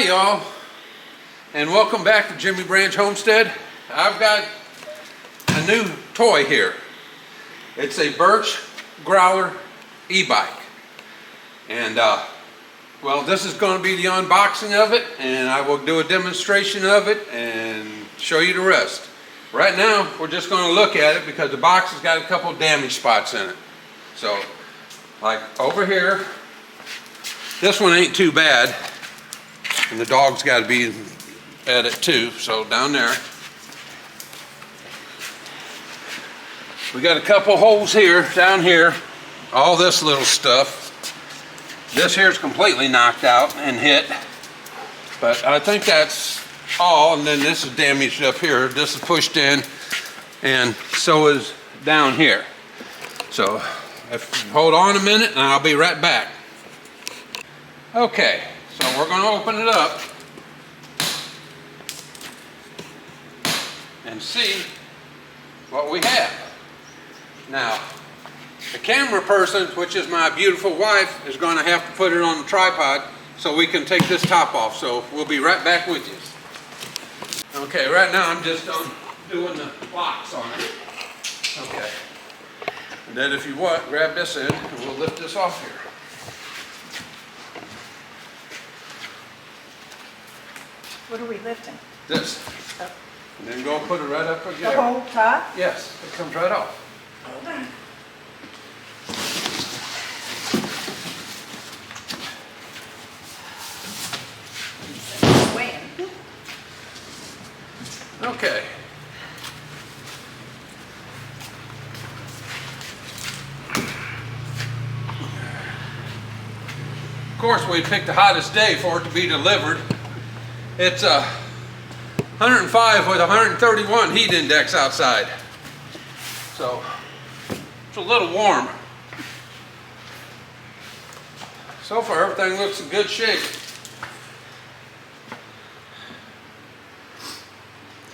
y'all, and welcome back to Jimmy Branch Homestead. I've got a new toy here. It's a Birch Grolar e-bike, and well, this is going to be the unboxing of it, and I will do a demonstration of it and show you the rest. Right now we're just going to look at it because the box has got a couple damage spots in it. So like over here, this one ain't too bad, and the dog's got to be at it too. So down there we got a couple holes here, down here, all this little stuff. This here is completely knocked out and hit, but I think that's all. And then this is damaged up here. This is pushed in, and so is down here. So hold on a minute and I'll be right back. Okay, so we're going to open it up and see what we have. Now, the camera person, which is my beautiful wife, is going to have to put it on the tripod so we can take this top off. So we'll be right back with you. Okay, right now I'm just doing the locks on it. Okay. And then if you want, grab this end and we'll lift this off here. What are we lifting? This. Oh. And then go put it right up again. The whole top? Yes, it comes right off. Hold on. Weighing. Okay. Of course, we picked the hottest day for it to be delivered. It's 105 with 131 heat index outside. So it's a little warm. So far, everything looks in good shape.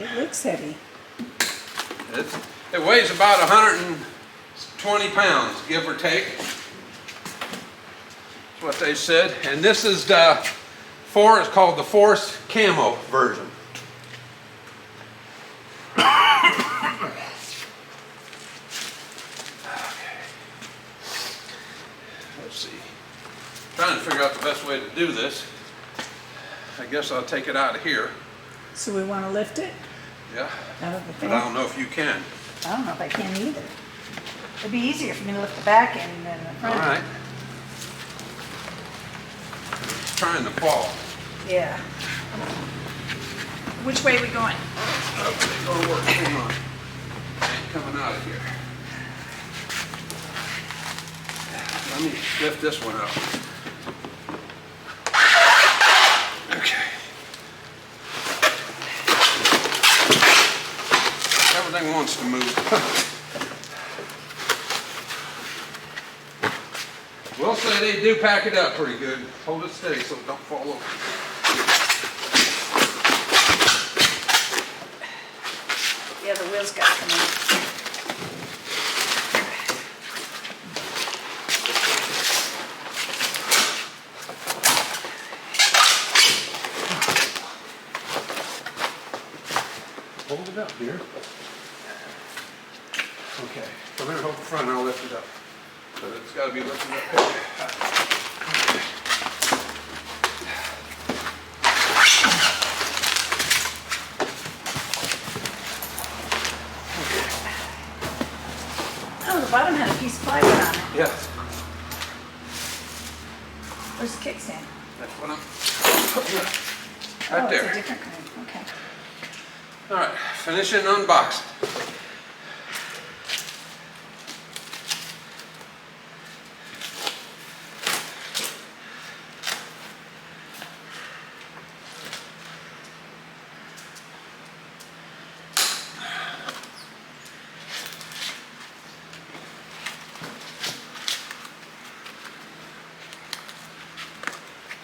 It looks heavy. It weighs about 120 pounds, give or take. That's what they said. And this is it's called the Force Camo version. Let's see. Trying to figure out the best way to do this. I guess I'll take it out of here. So we want to lift it? Yeah. Out of the thing? But I don't know if you can. I don't know if I can either. It'd be easier for me to lift the back end than the front. All right. It's trying to fall. Yeah. Which way are we going? Okay, it'll work. Come on. Ain't coming out of here. Let me lift this one up. Okay. Everything wants to move. We'll say they do pack it up pretty good. Hold it steady so it don't fall over. Yeah, the wheels got to come in. Hold it up, dear. Okay, come here, hold the front, and I'll lift it up. But it's got to be lifted up here. Oh, the bottom had a piece of plywood on it. Yes. Where's the kickstand? That's what I'm putting up. Right Oh, there. it's a different kind. Okay. All right, finishing unboxing.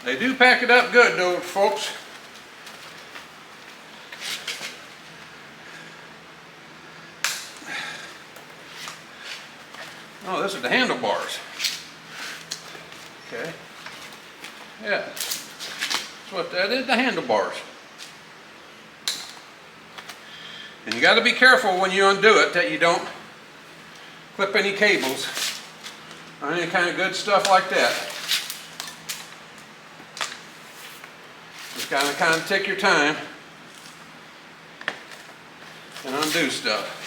They do pack it up good though, folks. Oh, this is the handlebars. Okay. Yeah. That's what that is, the handlebars. And you got to be careful when you undo it that you don't clip any cables or any kind of good stuff like that. Just gotta kind of take your time and undo stuff.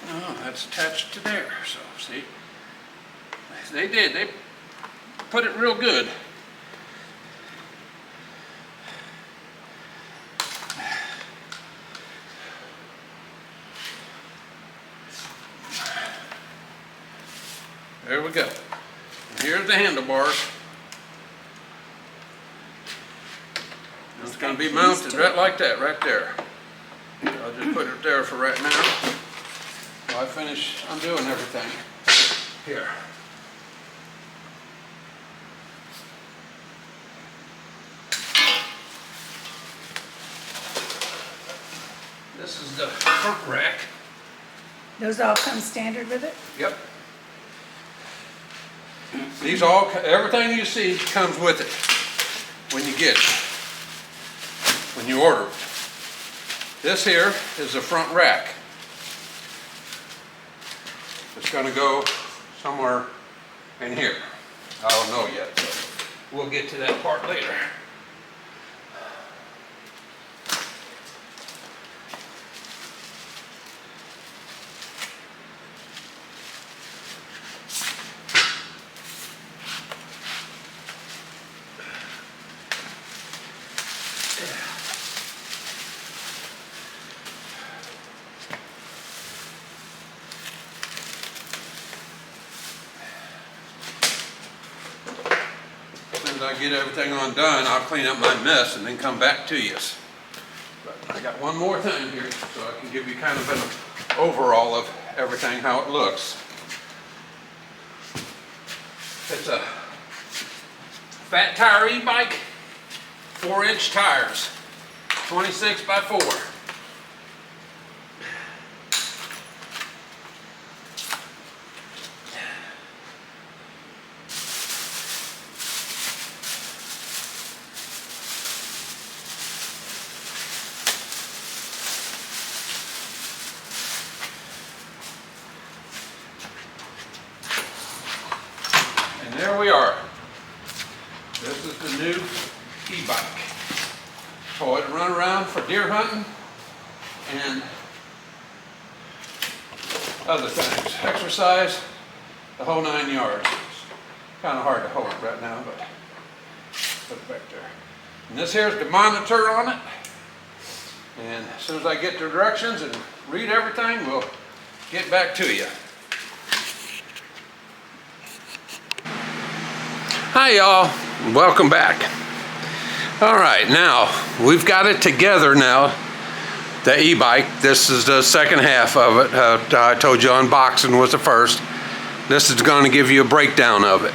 Oh, that's attached to there, so see, they put it real good. There we go. And here's the handlebars. And it's going to be mounted right like that, right there. I'll just put it there for right now while I finish undoing everything. Here. This is the front rack. Those all come standard with it? Yep. These all, everything you see comes with it when you get it, when you order it. This here is the front rack. It's going to go somewhere in here. I don't know yet, so we'll get to that part later. I get everything undone, I'll clean up my mess and then come back to you. But I got one more thing here so I can give you kind of an overall of everything, how it looks. It's a fat tire e-bike, 4-inch tires, 26 by 4. There we are. This is the new e-bike. So it run around for deer hunting and other things. Exercise, the whole 9 yards. It's kind of hard to hold it right now, but put it back there. And this here's the monitor on it. And as soon as I get the directions and read everything, we'll get back to you. Hi y'all, welcome back. All right, now we've got it together now, the e-bike. This is the second half of it. I told you unboxing was the first. This is going to give you a breakdown of it.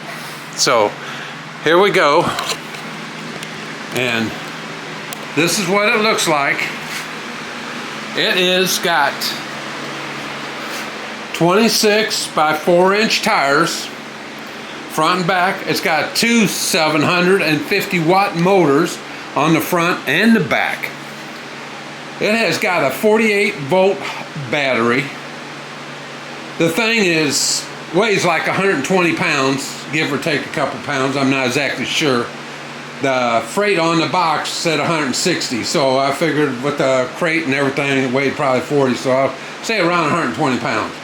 So here we go. And this is what it looks like. It is got 26 by 4-inch tires. Front and back. It's got two 750 watt motors on the front and the back. It has got a 48 volt battery. The thing weighs like 120 pounds, give or take a couple pounds. I'm not exactly sure. The freight on the box said 160, so I figured with the crate and everything it weighed probably 40, so I'll say around 120 pounds.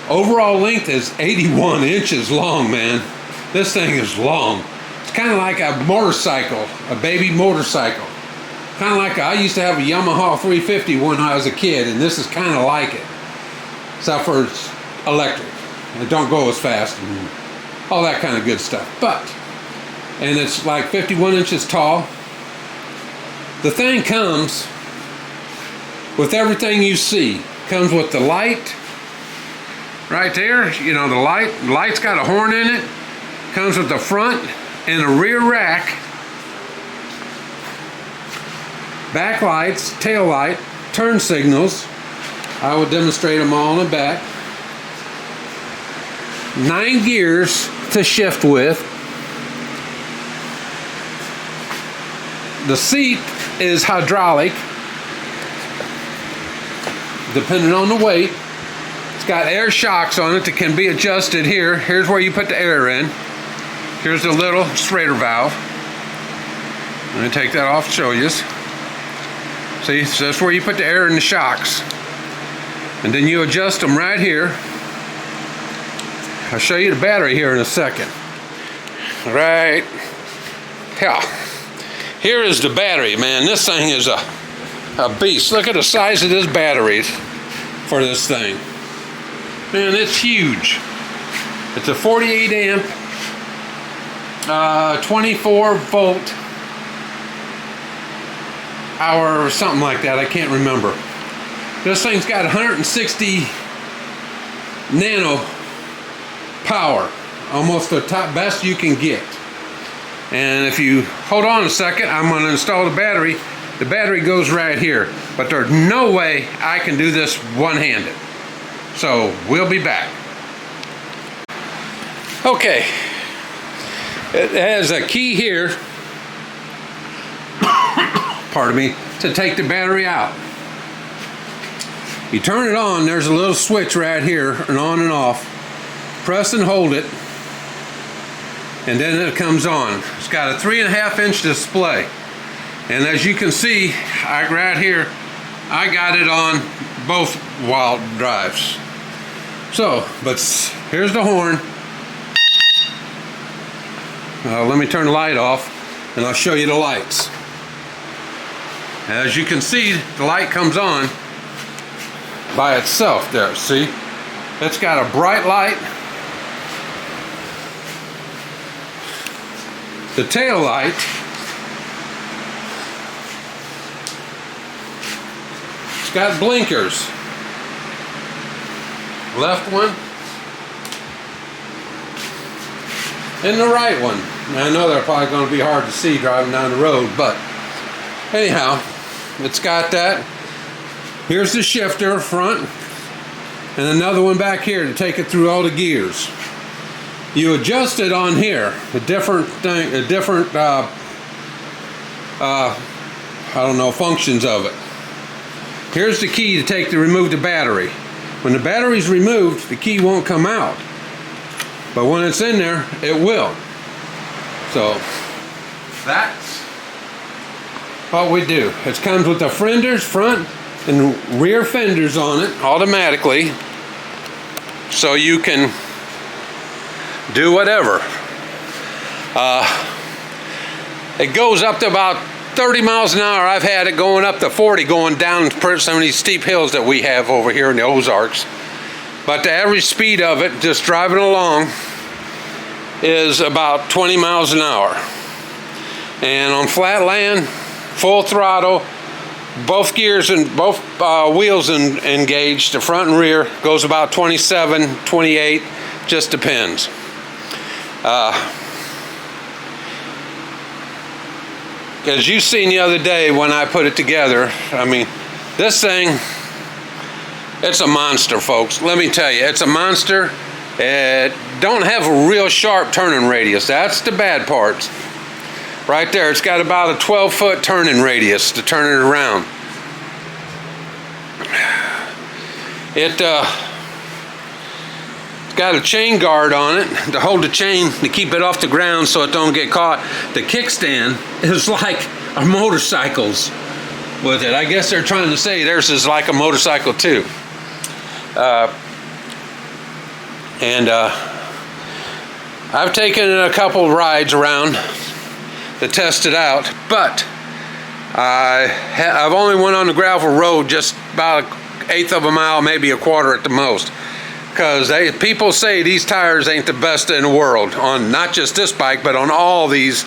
Overall length is 81 inches long, man. This thing is long. It's kind of like a motorcycle, a baby motorcycle. Kind of like I used to have a Yamaha 350 when I was a kid, and this is kind of like it. Except for it's electric. It don't go as fast and all that kind of good stuff. And it's like 51 inches tall. The thing comes with everything you see. Comes with the light. Right there, you know, the light's got a horn in it. Comes with the front and a rear rack. Back lights, tail light, turn signals. I will demonstrate them all in the back. 9 gears to shift with. The seat is hydraulic, depending on the weight. It's got air shocks on it that can be adjusted here. Here's where you put the air in. Here's the little Schrader valve. Let me take that off and show you. See, so that's where you put the air in the shocks. And then you adjust them right here. I'll show you the battery here in a second. Right here. Here is the battery, man. This thing is a beast. Look at the size of this battery for this thing. Man, it's huge. It's a 48 amp, 24 volt hour or something like that. I can't remember. This thing's got 160 nano power, almost the top best you can get. And if you hold on a second, I'm going to install the battery. The battery goes right here, but there's no way I can do this one-handed. So we'll be back. Okay, it has a key here, pardon me, to take the battery out. You turn it on, there's a little switch right here, and on and off. Press and hold it, and then it comes on. It's got a 3.5 inch display. And as you can see, right here, I got it on both wild drives. So, but here's the horn. Let me turn the light off, and I'll show you the lights. As you can see, the light comes on by itself there, see? It's got a bright light. The tail light it's got blinkers. Left one and the right one. Now, I know they're probably going to be hard to see driving down the road, but anyhow, it's got that. Here's the shifter front, and another one back here to take it through all the gears. You adjust it on here, the different thing, the different I don't know, functions of it. Here's the key to remove the battery. When the battery's removed, the key won't come out, but when it's in there, it will. So that's what we do. It comes with the fenders, front and rear fenders on it automatically, so you can do whatever. It goes up to about 30 miles an hour. I've had it going up to 40 going down some of these steep hills that we have over here in the Ozarks. But the average speed of it, just driving along, is about 20 miles an hour. And on flat land, full throttle, both gears and both wheels engaged, the front and rear, goes about 27, 28, just depends. As you seen the other day when I put it together, I mean, this thing, it's a monster, folks. Let me tell you, it's a monster. It don't have a real sharp turning radius. That's the bad part. Right there, it's got about a 12-foot turning radius to turn it around. It's got a chain guard on it to hold the chain to keep it off the ground so it don't get caught. The kickstand is like a motorcycle's with it. I guess they're trying to say theirs is like a motorcycle too. I've taken a couple rides around to test it out, but I've only went on the gravel road just about 1/8 of a mile, maybe a quarter at the most. Because people say these tires ain't the best in the world on not just this bike, but on all these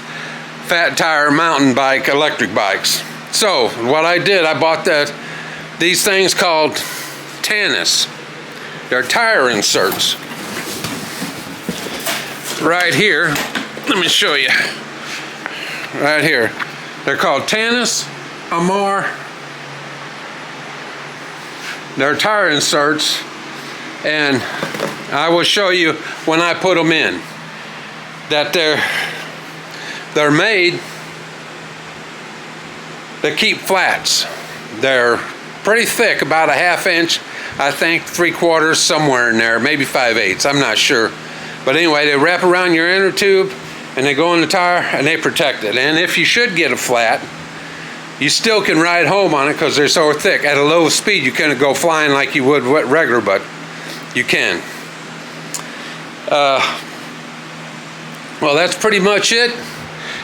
fat tire mountain bike electric bikes. So what I did, I bought these things called Tannis. They're tire inserts. Right here, let me show you. Right here, they're called Tannis Amar. They're tire inserts. And I will show you when I put them in that they're made to keep flats. They're pretty thick, about a 1/2 inch, I think 3/4, somewhere in there, maybe 5/8, I'm not sure. But anyway, they wrap around your inner tube and they go in the tire and they protect it. And if you should get a flat, you still can ride home on it because they're so thick. At a low speed, you can't go flying like you would regular, but you can. Well, that's pretty much it.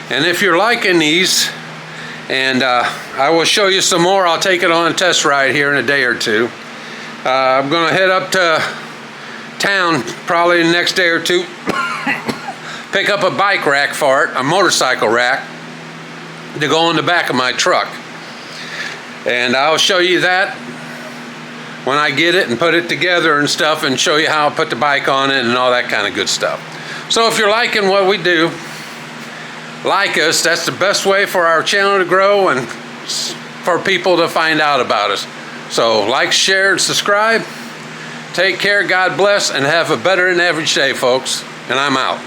And if you're liking these, and I will show you some more. I'll take it on a test ride here in a day or two. I'm going to head up to town probably the next day or two. Pick up a bike rack for it, a motorcycle rack, to go in the back of my truck. And I'll show you that when I get it and put it together and stuff, and show you how I put the bike on it and all that kind of good stuff. So if you're liking what we do, like us. That's the best way for our channel to grow and for people to find out about us. So like, share, and subscribe. Take care, God bless, and have a better than average day, folks. And I'm out.